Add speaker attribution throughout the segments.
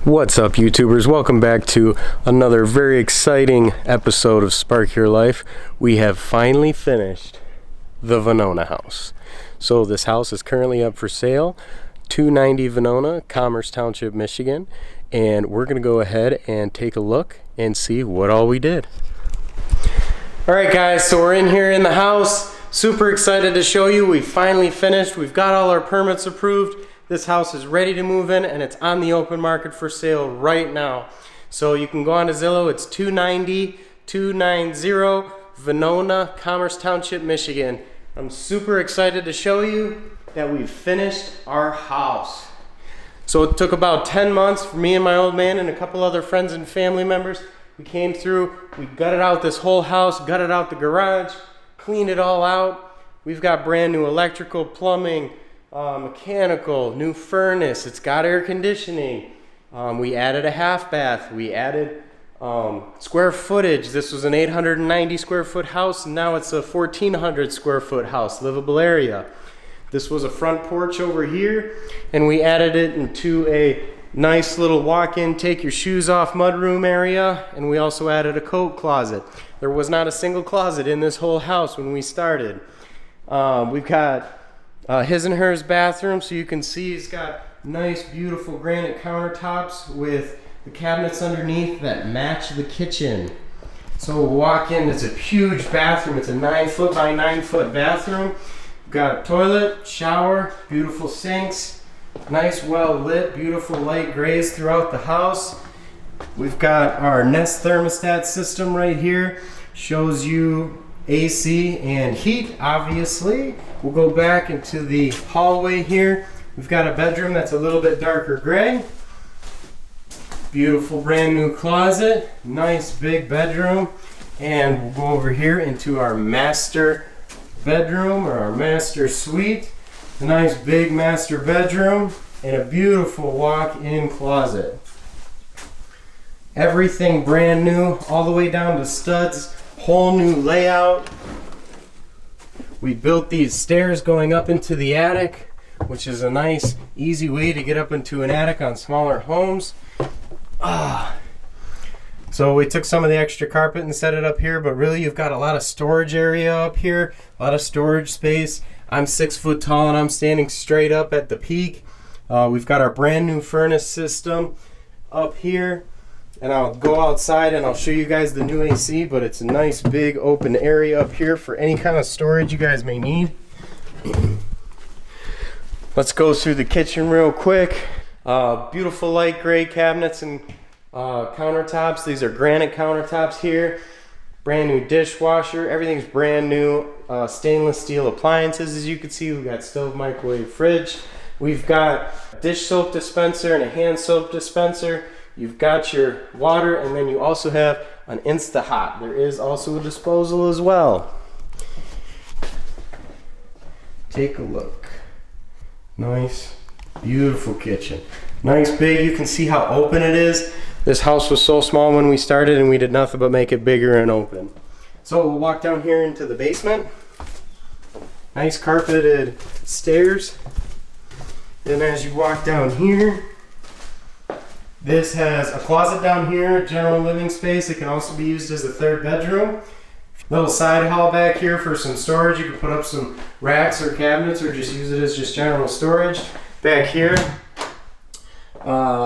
Speaker 1: What's up, YouTubers? Welcome back to another very exciting episode of Spark Your Life. We have finally finished the Vinona house. So this house is currently up for sale, 290 Vinona, Commerce Township, Michigan, and we're going to go ahead and take a look and see what all we did. Alright guys, so we're in here in the house. Super excited to show you. We finally finished. We've got all our permits approved. This house is ready to move in and it's on the open market for sale right now. So you can go on to Zillow. It's 290 Vinona, Commerce Township, Michigan. I'm super excited to show you that we've finished our house. So it took about 10 months for me and my old man and a couple other friends and family members. We came through, we gutted out this whole house, gutted out the garage, cleaned it all out. We've got brand new electrical, plumbing, mechanical, new furnace. It's got air conditioning. We added a half bath. We added square footage. This was an 890 square foot house, and now it's a 1,400 square foot house, livable area. This was a front porch over here, and we added it into a nice little walk-in, take your shoes off mudroom area, and we also added a coat closet. There was not a single closet in this whole house when we started. We've got his and hers bathroom, so you can see it's got nice beautiful granite countertops with the cabinets underneath that match the kitchen. So we'll walk in, it's a huge bathroom. It's a 9 foot by 9 foot bathroom. We've got a toilet, shower, beautiful sinks, nice well lit, beautiful light grays throughout the house. We've got our Nest thermostat system right here, shows you AC and heat, obviously. We'll go back into the hallway here. We've got a bedroom that's a little bit darker gray. Beautiful brand new closet, nice big bedroom. And we'll go over here into our master bedroom or our master suite. A nice big master bedroom and a beautiful walk-in closet. Everything brand new, all the way down to studs. Whole new layout. We built these stairs going up into the attic, which is a nice, easy way to get up into an attic on smaller homes. So we took some of the extra carpet and set it up here, but really you've got a lot of storage area up here, a lot of storage space. I'm 6 foot tall and I'm standing straight up at the peak. We've got our brand new furnace system up here. And I'll go outside and I'll show you guys the new AC, but it's a nice big open area up here for any kind of storage you guys may need. Let's go through the kitchen real quick. Beautiful light gray cabinets and countertops. These are granite countertops here. Brand new dishwasher. Everything's brand new. Stainless steel appliances, as you can see. We've got stove, microwave, fridge. We've got a dish soap dispenser and a hand soap dispenser. You've got your water, and then you also have an Insta-Hot. There is also a disposal as well. Take a look. Nice, beautiful kitchen. Nice big, you can see how open it is. This house was so small when we started and we did nothing but make it bigger and open. So we'll walk down here into the basement. Nice carpeted stairs. Then as you walk down here, this has a closet down here, general living space. It can also be used as a third bedroom. Little side hall back here for some storage. You can put up some racks or cabinets or just use it as just general storage. Back here,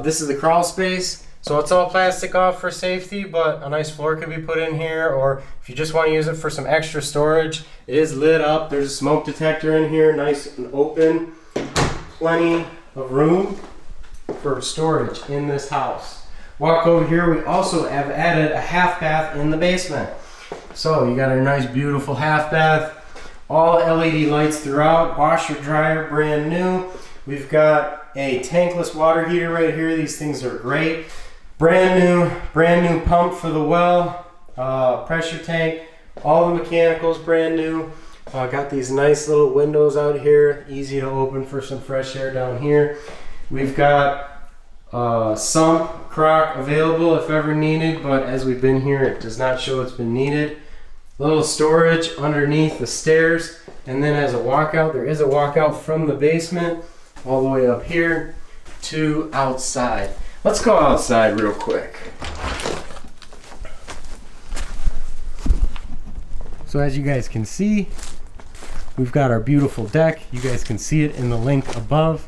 Speaker 1: this is the crawl space. So it's all plastic off for safety, but a nice floor could be put in here, or if you just want to use it for some extra storage, it is lit up. There's a smoke detector in here, nice and open. Plenty of room for storage in this house. Walk over here, we also have added a half bath in the basement. So you got a nice beautiful half bath, all LED lights throughout, washer dryer brand new. We've got a tankless water heater right here. These things are great. Brand new pump for the well, pressure tank, all the mechanicals brand new. Got these nice little windows out here, easy to open for some fresh air down here. We've got sump crock available if ever needed, but as we've been here, it does not show it's been needed. Little storage underneath the stairs, and then as a walkout, there is a walkout from the basement all the way up here to outside. Let's go outside real quick. So as you guys can see, we've got our beautiful deck. You guys can see it in the link above.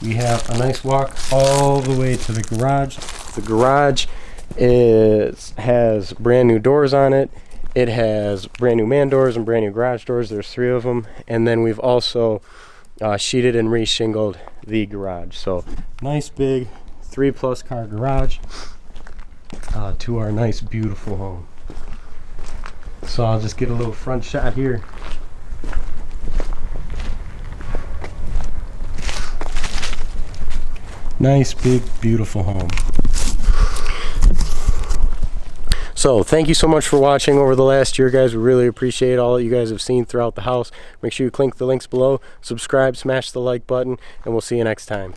Speaker 1: We have a nice walk all the way to the garage. The garage has brand new doors on it. It has brand new man doors and brand new garage doors. There's 3 of them. And then we've also sheeted and re-shingled the garage. So nice big 3+ car garage to our nice beautiful home. So I'll just get a little front shot here. Nice big beautiful home. So thank you so much for watching over the last year, guys. We really appreciate all that you guys have seen throughout the house. Make sure you click the links below, subscribe, smash the like button, and we'll see you next time.